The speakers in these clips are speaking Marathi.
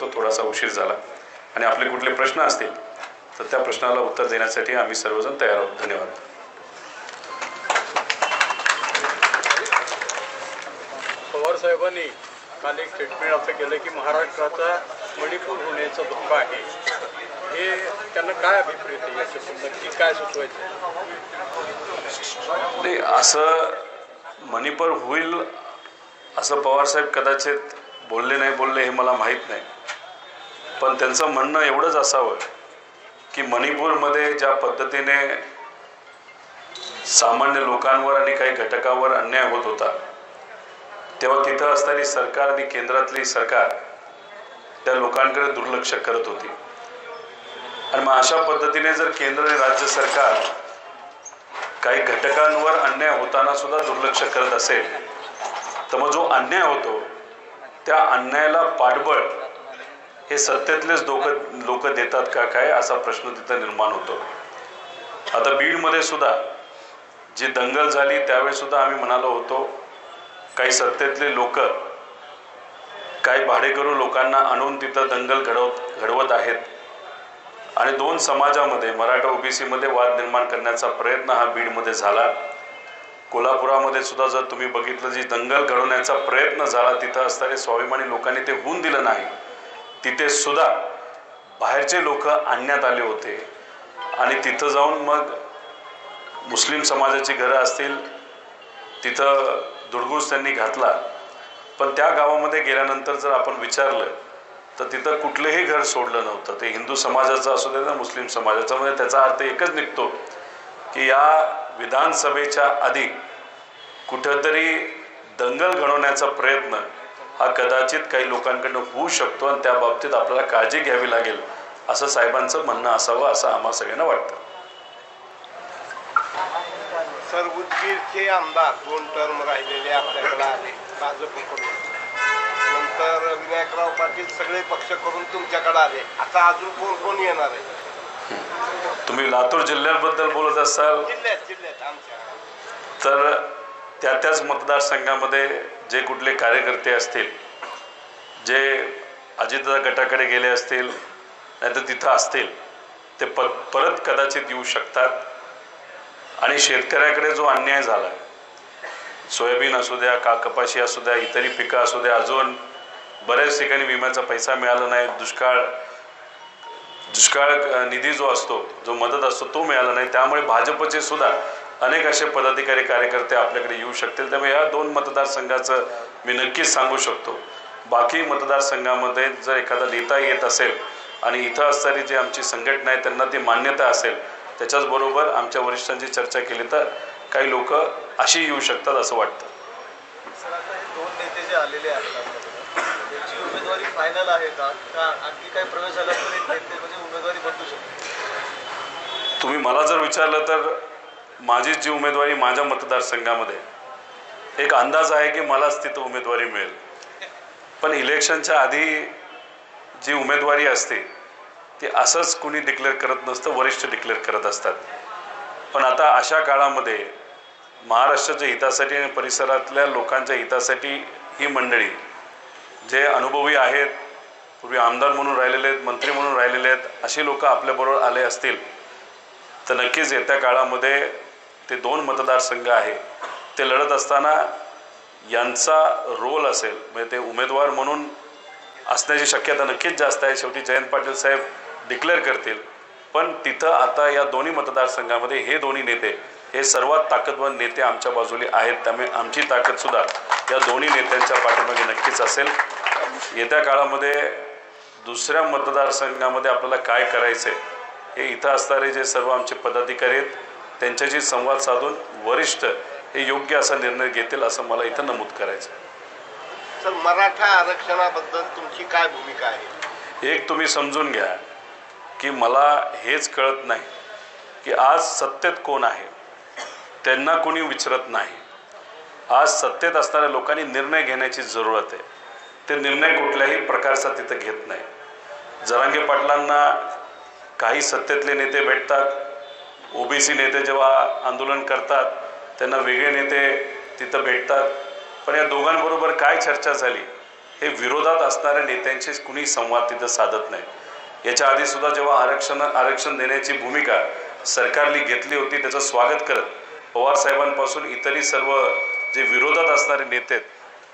करतो, थोडासा उशीर झाला, आणि आपले कुठले प्रश्न असतील तर त्या प्रश्नाला उत्तर देण्यासाठी आम्ही सर्वजण तयार आहोत. धन्यवाद. पवार साहेबांनी काल एक स्टेटमेंट असं केलं की महाराष्ट्राचा मणिपूर होण्याचं धोका आहे. हे त्यांना काय अभिप्रेत आहे, याचं नक्की काय सुचवायचं? नाही, असं मणिपूर होईल असं पवारसाहेब कदाचित बोलले नाही बोलले हे मला माहीत नाही, पण त्यांचं म्हणणं एवढंच असावं की मणिपूरमध्ये ज्या पद्धतीने सामान्य लोकांवर आणि काही घटकावर अन्याय होत होता, तेव्हा तिथं असणारी सरकार आणि केंद्रातली सरकार त्या लोकांकडे दुर्लक्ष करत होती. आणि मग अशा पद्धतीने जर केंद्र आणि राज्य सरकार काही घटकांवर अन्याय होताना सुद्धा दुर्लक्ष करत असेल, तर मग जो अन्याय होतो त्या अन्यायाला पाठबळ हे सत्तेतलेच लोक देतात का काय, असा प्रश्न तिथं निर्माण होतो. आता बीडमध्ये सुद्धा जी दंगल झाली त्यावेळी सुद्धा आम्ही म्हणालो होतो, काही सत्तेतले लोक काही भाडेकरू लोकांना आणून तिथं दंगल घडवत आहेत आणि दोन समाजामध्ये, मराठा ओबीसी मध्ये वाद निर्माण करण्याचा प्रयत्न हा बीडमध्ये झाला. कोल्हापुरामध्ये सुद्धा जर तुम्ही बघितलं, जी दंगल घडवण्याचा प्रयत्न झाला तिथं असणारे स्वाभिमानी लोकांनी ते होऊन दिलं नाही. तिथे सुद्धा बाहेरचे लोक आणण्यात आले होते आणि तिथं जाऊन मग मुस्लिम समाजाची घरं असतील तिथं धुडगूस त्यांनी घातला. पण त्या गावामध्ये गेल्यानंतर जर आपण विचारलं तर तिथं कुठलंही घर सोडलं नव्हतं. ते हिंदू समाजाचं असू दे ना मुस्लिम समाजाचं. म्हणजे त्याचा अर्थ एकच निघतो की या विधानसभेच्या आधी कुठंतरी दंगल घडवण्याचा प्रयत्न हा कदाचित काही लोकांकडून होऊ शकतो आणि त्या बाबतीत आपल्याला काळजी घ्यावी लागेल, असं साहेबांचं म्हणणं असावं असं आम्हा सगळ्यांना वाटतं. सर, उदगीरचे आमदार 2 टर्म राहिलेले आपल्याकडे आले भाजपकडून, नंतर विनायकराव पाटील सगळे पक्ष करून तुमच्याकडे आले. आता अजून कोण कोण येणार आहे? तुम्ही लातूर जिल्ह्याबद्दल बोलत असाल जिल्ह्यात आमच्या, तर त्याच मतदारसंघामध्ये जे कुठले कार्यकर्ते असतील, जे अजितदादा गटाकडे गेले असतील नाहीतर तिथं असतील, ते परत कदाचित येऊ शकतात. आणि शेतकऱ्याकडे जो अन्याय झाला, सोयाबीन असू द्या, कपाशी असू द्या, इतरही पिकं असू द्या, अजून बऱ्याच ठिकाणी विम्याचा पैसा मिळाला नाही, दुष्काळ निधी जो असतो, जो मदत असतो तो मिळाला नाही. त्यामुळे भाजपचे सुद्धा अनेक असे पदाधिकारी कार्यकर्ते आपल्याकडे येऊ शकतील. त्यामुळे या 2 मतदारसंघाचं मी नक्कीच सांगू शकतो. बाकी मतदारसंघामध्ये जर एखादा नेता येत असेल आणि इथं असणारी जी आमची संघटना आहे त्यांना ती मान्यता असेल, त्याच्याच बरोबर आमच्या वरिष्ठांची चर्चा केली तर काही लोक अशी येऊ शकतात असं वाटतं. सर, आता हे 2 नेते जे आलेले आहेत त्यांची उमेदवारी फायनल आहे का? आणखी काही प्रवेश झाला तर एक नेते म्हणजे उमेदवारी बदलू शकते? तुम्ही मला जर विचारलं तर माझी जी उमेदवारी माझ्या मतदारसंघामध्ये एक अंदाज आहे की मलाच तिथं उमेदवारी मिळेल. पण इलेक्शनच्या आधी जी उमेदवारी असते ते असंच कुणी डिक्लेअर करत नसतं, वरिष्ठ डिक्लेअर करत असतात. पण आता अशा काळामध्ये महाराष्ट्राच्या हितासाठी आणि परिसरातल्या लोकांच्या हितासाठी ही मंडळी जे अनुभवी आहेत, पूर्वी आमदार म्हणून राहिलेले आहेत, मंत्री म्हणून राहिलेले आहेत, अशी लोक आपल्याबरोबर आले असतील तर नक्कीच येत्या काळामध्ये ते 2 मतदारसंघ आहे ते लढत असताना यांचा रोल असेल, म्हणजे ते उमेदवार म्हणून असण्याची शक्यता नक्कीच जास्त आहे. शेवटी जयंत पाटील साहेब डिक्लेअर करतील. पण तिथं आता या दोन्ही मतदारसंघामध्ये हे दोन्ही नेते हे सर्वात ताकदवार नेते आमच्या बाजूने आहेत. त्यामुळे आमची ताकदसुद्धा या दोन्ही नेत्यांच्या पाठीमागे नक्कीच असेल. येत्या काळामध्ये दुसऱ्या मतदारसंघामध्ये आपल्याला काय करायचं आहे हे इथं असणारे जे सर्व आमचे पदाधिकारी आहेत त्यांच्याशी संवाद साधून वरिष्ठ हे योग्य असा निर्णय घेतील असं मला इथं नमूद करायचं आहे. सर, मराठा आरक्षणाबद्दल तुमची काय भूमिका आहे? एक तुम्ही समजून घ्या की मला हेच कळत नाही की आज सत्तेत कोण आहे, त्यांना कोणी विचारत नाही. आज सत्तेत असणाऱ्या लोकांनी निर्णय घेण्याची जरूरत आहे. ते निर्णय कुठल्याही प्रकारचा तिथं घेत नाही. जरांगे पाटलांना काही सत्तेतले नेते भेटतात, ओबीसी नेते जेव्हा आंदोलन करतात त्यांना वेगळे नेते तिथं भेटतात. पण या दोघांबरोबर काय चर्चा झाली हे विरोधात असणाऱ्या नेत्यांशी कुणी संवाद तिथं साधत नाही. याच्या आधी सुद्धा जेव्हा आरक्षण देण्याची भूमिका सरकारने घेतली होती त्याचं स्वागत करत पवार साहेबांपासून इतरही सर्व जे विरोधात असणारे नेते आहेत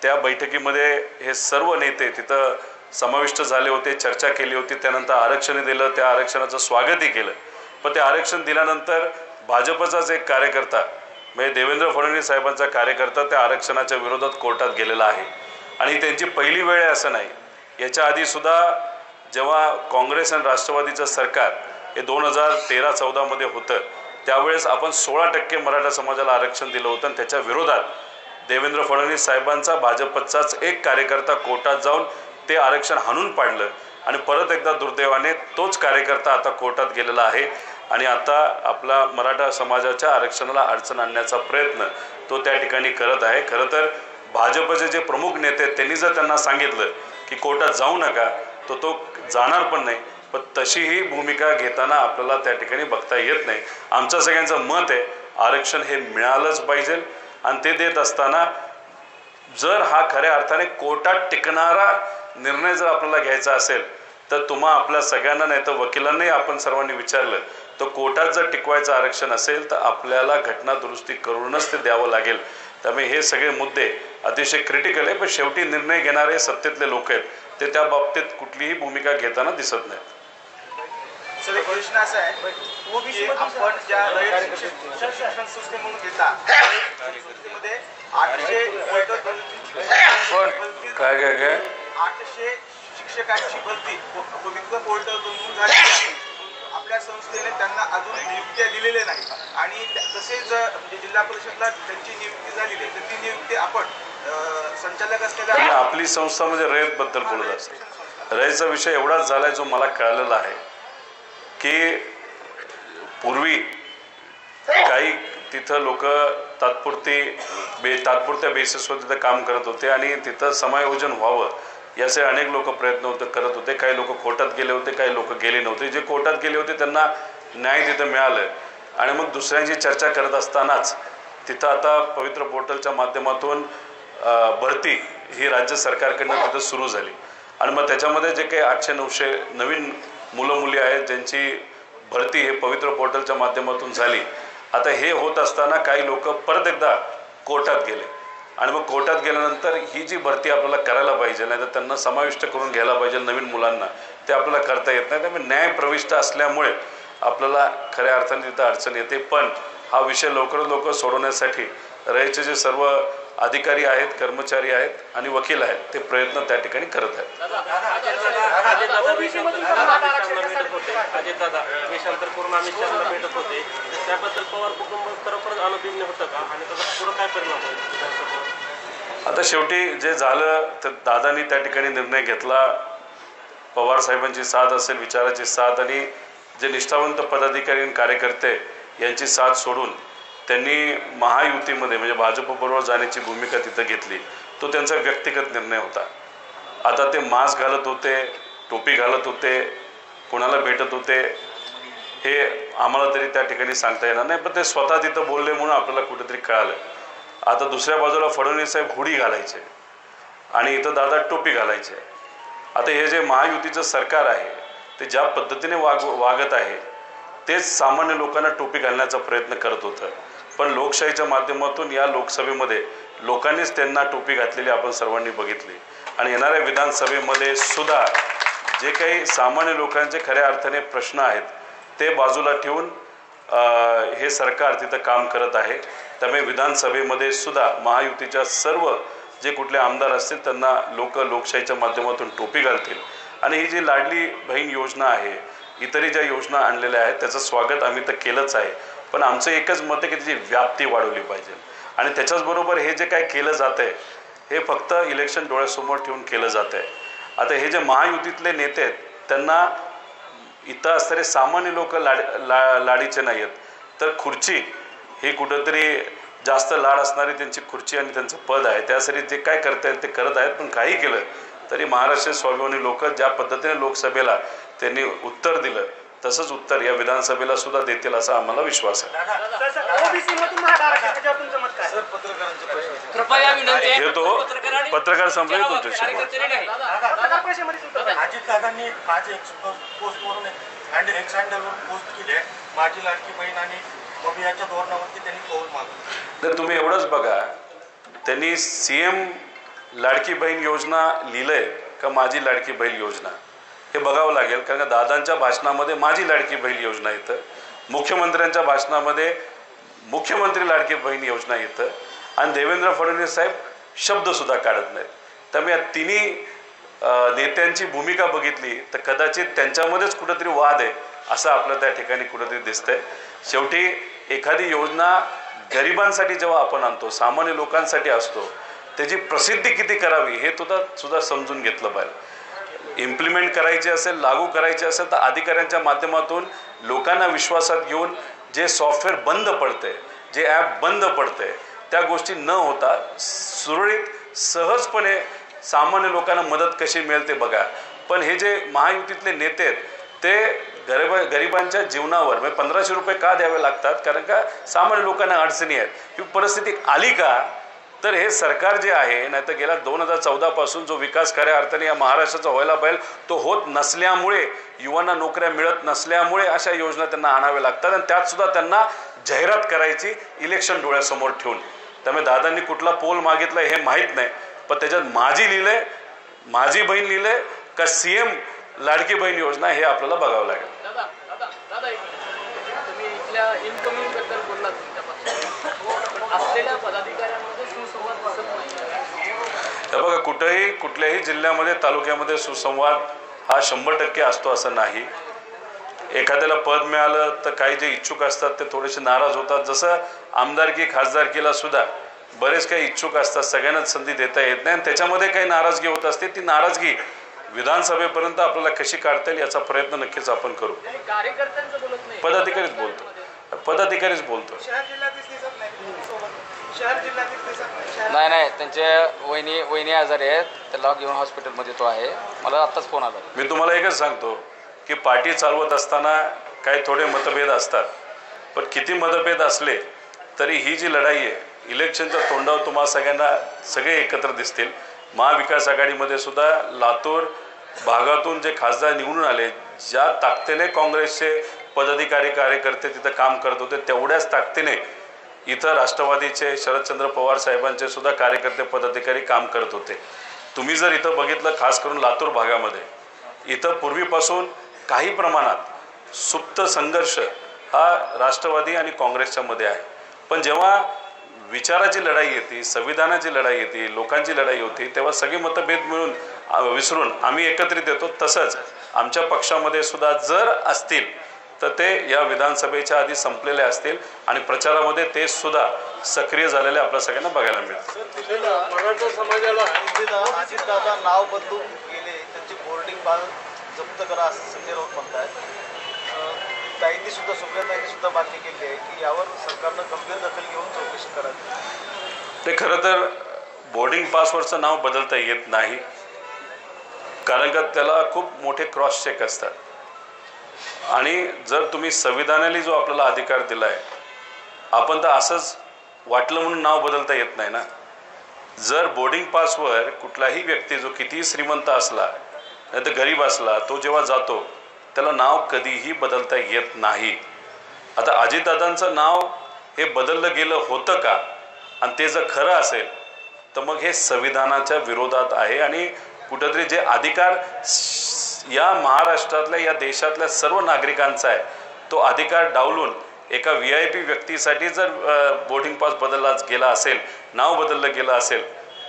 त्या बैठकीमध्ये हे सर्व नेते तिथं समाविष्ट झाले होते, चर्चा केली होती. त्यानंतर आरक्षण दिलं, त्या आरक्षणाचं स्वागतही केलं. पण ते आरक्षण दिल्यानंतर भाजपचाच एक कार्यकर्ता म्हणजे देवेंद्र फडणवीस साहेबांचा कार्यकर्ता त्या आरक्षणाच्या विरोधात कोर्टात गेलेला आहे. आणि त्यांची पहिली वेळ आहे असं नाही. याच्या आधीसुद्धा जेव्हा काँग्रेस आणि राष्ट्रवादीचं सरकार हे 2013-14 मध्ये होतं त्यावेळेस आपण 16% मराठा समाजाला आरक्षण दिलं होतं आणि त्याच्या विरोधात देवेंद्र फडणवीस साहेबांचा भाजपचाच एक कार्यकर्ता कोर्टात जाऊन ते आरक्षण हाणून पाडलं. आणि परत एकदा दुर्दैवाने तोच कार्यकर्ता आता कोर्टात गेलेला आहे आणि आता आपला मराठा समाजाच्या आरक्षणाला अडचण आणण्याचा प्रयत्न तो त्या ठिकाणी करत आहे. खरं तर भाजपचे जे प्रमुख नेते आहेत त्यांनी जर त्यांना सांगितलं की कोर्टात जाऊ नका तर तो जाणार पण नाही. पण तशीही भूमिका घेताना आपल्याला त्या ठिकाणी बघता येत नाही. आमचं सगळ्यांचं मत आहे आरक्षण हे मिळालंच पाहिजे आणि ते देत असताना जर हा खऱ्या अर्थाने कोर्टात टिकणारा निर्णय जर आपल्याला घ्यायचा असेल तर तुम्हा आपल्या सगळ्यांना नाही तर वकिलांनाही आपण सर्वांनी विचारलं तर कोर्टात जर टिकवायचं आरक्षण असेल तर आपल्याला घटना दुरुस्ती करूनच ते द्यावं लागेल. त्यामुळे हे सगळे मुद्दे अतिशय क्रिटिकल आहे. पण शेवटी निर्णय घेणारे सत्तेतले लोक आहेत ते त्या बाबतीत कुठलीही भूमिका घेताना दिसत नाहीत. सर प्रश्न असा आहे की आपण ज्या शिक्षण संस्थेमधून घेता संस्थेमध्ये 800 शिक्षकांची भरती पवित्र पोर्टलमधून झाली आहे. आपल्या संस्थेने त्यांना अजून नियुक्त्या दिलेल्या नाही आणि तसेच म्हणजे जिल्हा परिषदला त्यांची नियुक्ती झालेली आहे तर ती नियुक्ती आपण संचालक असलेल्या आपली संस्था म्हणजे रयत बद्दल बोलत असतो. रयतचा विषय एवढाच झालाय जो मला कळलेला आहे की पूर्वी काही तिथं लोक तात्पुरत्या बेसिसवर तिथं काम करत होते आणि तिथं समायोजन व्हावं याचे अनेक लोक प्रयत्न करत होते. काही लोक कोर्टात गेले होते, काही लोक गेले नव्हते. जे कोर्टात गेले होते त्यांना न्याय तिथं मिळालं आणि मग दुसऱ्यांची चर्चा करत असतानाच तिथं आता पवित्र पोर्टलच्या माध्यमातून भरती ही राज्य सरकारकडनं तिथं सुरू झाली आणि मग त्याच्यामध्ये जे काही 800-900 नवीन मुलं मुली आहेत ज्यांची भरती हे पवित्र पोर्टलच्या माध्यमातून झाली. आता हे होत असताना काही लोक परत एकदा कोर्टात गेले आणि मग कोर्टात गेल्यानंतर ही जी भरती आपल्याला करायला पाहिजे नाही तर त्यांना समाविष्ट करून घ्यायला पाहिजे नवीन मुलांना ते आपल्याला करता येत नाही. त्यामुळे न्याय प्रविष्ट असल्यामुळे आपल्याला खऱ्या अर्थाने तिथं अडचण येते. पण हा विषय लवकरात लवकर सोडवण्यासाठी रयतचे जे सर्व अधिकारी आहेत, कर्मचारी आहेत आणि वकील आहेत ते प्रयत्न त्या ठिकाणी करत आहेत. आता शेवटी जे झालं तर दादांनी त्या ठिकाणी निर्णय घेतला. पवार साहेबांची साथ असेल, विचाराची साथ आणि जे निष्ठावंत पदाधिकारी आणि कार्यकर्ते यांची साथ सोडून त्यांनी महायुतीमध्ये म्हणजे भाजपबरोबर जाण्याची भूमिका तिथं घेतली. तो त्यांचा व्यक्तिगत निर्णय होता. आता ते मास्क घालत होते, टोपी घालत होते, कोणाला भेटत होते हे आम्हाला तरी त्या ठिकाणी सांगता येणार नाही. पण ते स्वतः तिथं बोलले म्हणून आपल्याला कुठेतरी कळालं. आता दुसऱ्या बाजूला फडणवीस साहेब हुडी घालायचे आणि इथं दादा टोपी घालायचे. आता हे जे महायुतीचं सरकार आहे ते ज्या पद्धतीने वागत आहे तेच सामान्य लोकांना टोपी घालण्याचा प्रयत्न करत होतं. पण लोकशाहीच्या माध्यमातून या लोकसभेमध्ये लोकांनीच त्यांना टोपी घातलेली आपण सर्वांनी बघितली आणि येणाऱ्या विधानसभेमध्ये सुद्धा जे काही सामान्य लोकांचे खऱ्या अर्थाने प्रश्न आहेत ते बाजूला ठेवून हे सरकार तिथं काम करत आहे. त्यामुळे विधानसभेमध्ये सुद्धा महायुतीच्या सर्व जे कुठले आमदार असतील त्यांना लोकशाहीच्या माध्यमातून टोपी घालतील आणि ही जी लाडली बहीण योजना आहे, इतरही ज्या योजना आणलेल्या आहेत त्याचं स्वागत आम्ही तर केलंच आहे. पण आमचं एकच मत आहे की त्याची व्याप्ती वाढवली पाहिजे आणि त्याच्याचबरोबर हे जे काय केलं जातं आहे हे फक्त इलेक्शन डोळ्यासमोर ठेवून केलं जातं आहे. आता हे जे महायुतीतले नेते आहेत त्यांना इथं असणारे सामान्य लोक लाडीचे नाही आहेत तर खुर्ची ही कुठंतरी जास्त लाड असणारी त्यांची खुर्ची आणि त्यांचं पद आहे. त्यासाठी जे काय करता येईल ते करत आहेत. पण काही केलं तरी महाराष्ट्र स्वाभिमानी लोक ज्या पद्धतीने लोकसभेला त्यांनी उत्तर दिलं तसंच उत्तर या विधानसभेला सुद्धा देतील असा आम्हाला विश्वास आहे. पत्रकारांचे प्रश्न कृपया विनंती आहे. घेतो. पत्रकार संपले तुमच्याशी अजितदादांनी आज एक पोस्ट करून एक्स हँडलवर पोस्ट केली आहे, माझी लाडकी बहीण आणि मबियाच्या धोरणावरती त्यांनी कौल मागवलं. तर तुम्ही एवढंच बघा, त्यांनी CM लाडकी बहीण योजना लिहिलंय का माझी लाडकी बहीण योजना हे बघावं लागेल. कारण का दादांच्या भाषणामध्ये माझी लाडकी बहीण योजना येतं, मुख्यमंत्र्यांच्या भाषणामध्ये मुख्यमंत्री लाडकी बहीण योजना येतं आणि देवेंद्र फडणवीस साहेब शब्दसुद्धा काढत नाहीत. त्यामुळे या तिन्ही नेत्यांची भूमिका बघितली तर कदाचित त्यांच्यामध्येच कुठंतरी वाद आहे असं आपलं त्या ठिकाणी कुठंतरी दिसतंय. शेवटी एखादी योजना गरिबांसाठी जेव्हा आपण आणतो, सामान्य लोकांसाठी असतो, त्याची प्रसिद्धी किती करावी हे सुद्धा समजून घेतलं पाहिजे. इम्प्लिमेंट करायची असेल, लागू करायची असेल तर अधिकाऱ्यांच्या माध्यमातून लोकांना विश्वासात घेऊन जे सॉफ्टवेअर बंद पडते, जे ॲप बंद पडते, त्या गोष्टी न होता सुरळीत सहजपणे सामान्य लोकांना मदत कशी मिळेल ते बघा. पण हे जे महायुतीतले नेते आहेत ते गरिबांच्या जीवनावर म्हणजे 1500 रुपये का द्यावे लागतात, कारण का सामान्य लोकांना अडचणी आहेत. ही परिस्थिती आली का तर हे सरकार जे आहे, नाही तर गेल्या 2014 पासून जो विकास खऱ्या अर्थाने या महाराष्ट्राचा व्हायला पाहिजे तो होत नसल्यामुळे, युवांना नोकऱ्या मिळत नसल्यामुळे अशा योजना त्यांना आणाव्या लागतात आणि त्यात सुद्धा त्यांना जाहिरात करायची इलेक्शन डोळ्यासमोर ठेवून. त्यामुळे दादांनी कुठला पोल मागितला हे माहीत नाही, पण त्याच्यात माझी लिहिलंय, माझी बहीण लिहिलंय का CM लाडकी बहीण योजना हे आपल्याला बघावं लागेल. दादा तुम्ही इथल्या इनकमिंग बद्दल बोललात, तुमच्या पक्षात असलेल्या पदाधिकाऱ्यांमध्ये सुसंवाद दिसत नाही. तर बघा, कुठल्याही जिल्ह्यामध्ये तालुक्यामध्ये सुसंवाद हा 100% असतो असं नाही. एखाद्याला पद मिळालं तर काही जे इच्छुक असतात ते थोडेसे नाराज होतात. जसं आमदारकी खासदारकीला सुद्धा बरेच काही इच्छुक असतात, सगळ्यांनाच संधी देता येत नाही आणि त्याच्यामध्ये काही नाराजगी होत असते. ती नाराजगी विधानसभेपर्यंत आपल्याला कशी काढता येईल याचा प्रयत्न नक्कीच आपण करू. कार्यकर्त्यांचं बोलत नाही, पदाधिकारीच बोलतो. नाही त्यांचे वहिनी आजारी आहेत, त्याला घेऊन हॉस्पिटलमध्ये तो आहे. मला आत्ताच फोन आला. मी तुम्हाला एकच सांगतो की पार्टी चालवत असताना काही थोडे मतभेद असतात, पण किती मतभेद असले तरी ही जी लढाई आहे इलेक्शनच्या तोंडावर तुम्हाला सगळ्यांना सगळे एकत्र दिसतील. महाविकास आघाडीमध्ये सुद्धा लातूर भागातून जे खासदार निवडून आले, ज्या ताकदीने काँग्रेसचे पदाधिकारी कार्यकर्ते तिथं काम करत होते तेवढ्याच ताकदीने इथं राष्ट्रवादीचे शरदचंद्र पवार साहेबांचे सुद्धा कार्यकर्ते पदाधिकारी काम करत होते. तुम्ही जर इथं बघितलं, खास करून लातूर भागामध्ये इथं पूर्वीपासून काही प्रमाणात सुप्त संघर्ष हा राष्ट्रवादी आणि काँग्रेसच्या मध्ये आहे. पण जेव्हा विचाराची लढाई येते, संविधानाची लढाई येते, लोकांची लढाई होती, तेव्हा सगळे मतभेद विसरून आम्ही एकत्रित येतो. तसंच आमच्या पक्षामध्ये सुद्धा जर असतील तर ते या विधानसभेच्या आधी संपलेले असतील आणि प्रचारामध्ये ते सुद्धा सक्रिय झालेले आपल्या सगळ्यांना बघायला मिळतं. मराठा समाजाला अजितदादा नाव बदलून गेले, त्यांची बोर्डिंग पास जप्त करा असं संजय राऊत म्हणतात. ताईंनी सुद्धा, सुप्रियाताईंनी सुद्धा मागणी केली आहे की यावर सरकारनं गंभीर दखल घेऊन चौकशी करावी. ते खरं तर बोर्डिंग पासवरचं नाव बदलता येत नाही, कारण का त्याला खूप मोठे क्रॉस चेक असतात आणि जर तुम्ही संविधानाने जो आपल्याला अधिकार दिला आहे, आपण तर असंच वाटलं म्हणून नाव बदलता येत नाही ना. जर बोर्डिंग पासवर कुठलाही व्यक्ती जो कितीही श्रीमंत असला नाही तर गरीब असला, तो जेव्हा जातो त्याला नाव कधीही बदलता येत नाही. आता अजितदादांचं नाव हे बदललं गेलं होतं का, आणि ते जर खरं असेल तर मग हे संविधानाच्या विरोधात आहे आणि कुठंतरी जे अधिकार या महाराष्ट्रातल्या, या देशातल्या सर्व नागरिकांचा आहे, तो अधिकार डावलून एका VIP व्यक्तीसाठी जर बोर्डिंग पास बदलला गेला असेल, नाव बदललं गेलं असेल,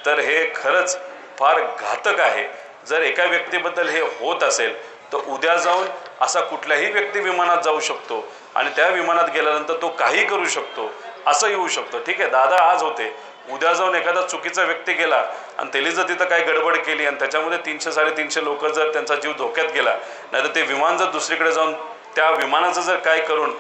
तर हे खरंच फार घातक आहे. जर एका व्यक्तीबद्दल हे होत असेल तर उद्या जाऊन असा कुठलाही व्यक्ती विमानात जाऊ शकतो आणि त्या विमानात गेल्यानंतर तो काही करू शकतो, असं येऊ शकतं. ठीक आहे, दादा आज होते, उद्या जाऊन एखादा चुकीचा व्यक्ती गेला आणि त्यांनी जर तिथं काही गडबड केली आणि त्याच्यामध्ये 300-350 लोक जर त्यांचा जीव धोक्यात गेला, नाही तर ते विमान जर दुसरीकडे जाऊन त्या विमानाचं जर काय करून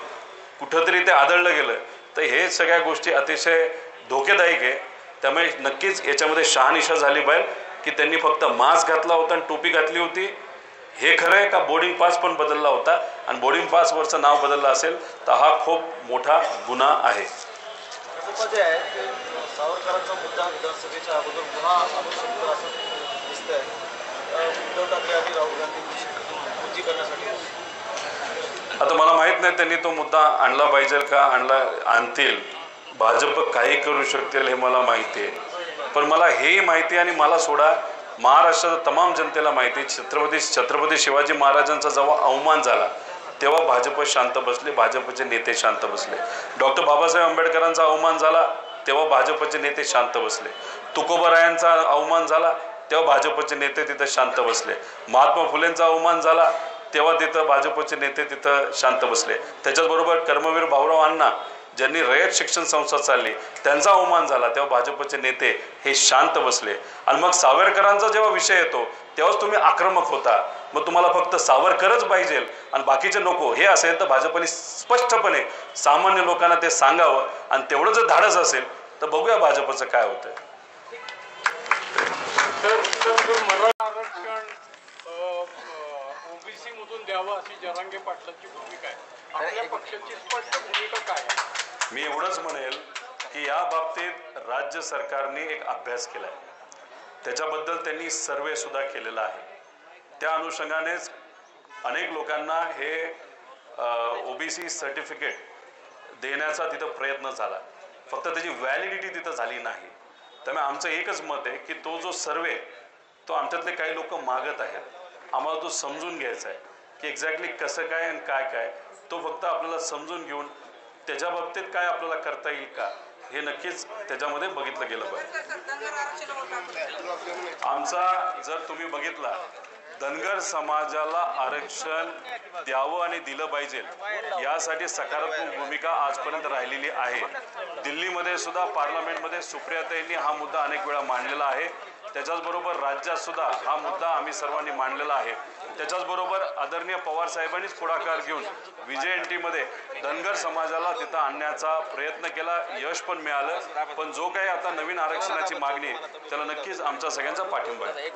कुठंतरी ते आदळलं गेलं तर हे सगळ्या गोष्टी अतिशय धोकेदायक आहे. त्यामुळे नक्कीच याच्यामध्ये शहानिशा झाली पाहिजे की त्यांनी फक्त मास्क घातला होता आणि टोपी घातली होती, हे खरं आहे का बोर्डिंग पास पण बदलला होता आणि बोर्डिंग पासवरचं नाव बदललं असेल तर हा खूप मोठा गुन्हा आहे. भाजपमध्ये आहे सावरकरांचा मुद्दा विधानसभेच्या अगोदर पुन्हा आणू शकतो असं दिसतंय. उद्धव ठाकरे आणि राहुल गांधी कृती करण्यासाठी. आता मला माहीत नाही त्यांनी तो मुद्दा आणला पाहिजे का आणतील. भाजप काही करू शकतील हे मला माहिती आहे, पण मला हेही माहिती आहे आणि मला सोडा महाराष्ट्राच्या तमाम जनतेला माहिती आहे छत्रपती शिवाजी महाराजांचा जेव्हा अवमान झाला तेव्हा भाजप शांत बसले, भाजपचे नेते शांत बसले. डॉक्टर बाबासाहेब आंबेडकरांचा अवमान झाला तेव्हा भाजपचे नेते शांत बसले. तुकोबारायांचा अवमान झाला तेव्हा भाजपचे नेते तिथं शांत बसले. महात्मा फुलेंचा अवमान झाला तेव्हा तिथं भाजपचे नेते तिथं शांत बसले. त्याच्याचबरोबर कर्मवीर भाऊराव अण्णा ज्यांनी रयत शिक्षण संस्था चालली त्यांचा अवमान झाला तेव्हा भाजपचे नेते हे शांत बसले. आणि मग सावरकरांचा जेव्हा विषय येतो तेव्हाच तुम्ही आक्रमक होता. मग तुम्हाला फक्त सावरकरच पाहिजे आणि बाकीचे नको हे असेल तर भाजपने स्पष्टपणे सामान्य लोकांना ते सांगावं आणि तेवढं जर धाडस असेल तर बघूया भाजपचं काय होतंय. मराठा आरक्षण ओबीसी मधून द्यावं अशी जरांगे पाटलांची भूमिका आहे. आपल्या पक्षाची स्पष्ट भूमिका काय आहे? मी एवढंच म्हणेल की या बाबतीत राज्य सरकारने एक अभ्यास केला आहे, त्याच्याबद्दल त्यांनी सर्वे सुद्धा केलेला आहे. त्या अनुषंगानेच अनेक लोकांना हे ओबीसी सर्टिफिकेट देण्याचा तिथं प्रयत्न झाला, फक्त त्याची व्हॅलिडिटी तिथं झाली नाही. त्यामुळे आमचं एकच मत आहे की तो जो सर्वे तो आमच्यातले काही लोक मागत आहेत, आम्हाला तो समजून घ्यायचा आहे की एक्झॅक्टली कसं काय आणि काय तो फक्त आपल्याला समजून घेऊन त्याच्या बाबतीत काय आपल्याला करता येईल का हे नक्कीच त्याच्यामध्ये बघितलं गेलं पाहिजे. आमचा जर तुम्ही बघितला धनगर समाजाला आरक्षण द्यावं आणि दिलं पाहिजे यासाठी सकारात्मक भूमिका आजपर्यंत राहिलेली आहे. दिल्लीमध्ये सुद्धा पार्लमेंटमध्ये सुप्रियाताईंनी हा मुद्दा अनेक वेळा मांडलेला आहे. त्याच्याचबरोबर राज्यात सुद्धा हा मुद्दा आम्ही सर्वांनी मांडलेला आहे. त्याच्याचबरोबर आदरणीय पवार साहेबांनीच पुढाकार घेऊन विजयंतीमध्ये धनगर समाजाला तिथं आणण्याचा प्रयत्न केला, यश पण मिळालं. पण जो काही आता नवीन आरक्षणाची मागणी आहे त्याला नक्कीच आमचा सगळ्यांचा पाठिंबा आहे.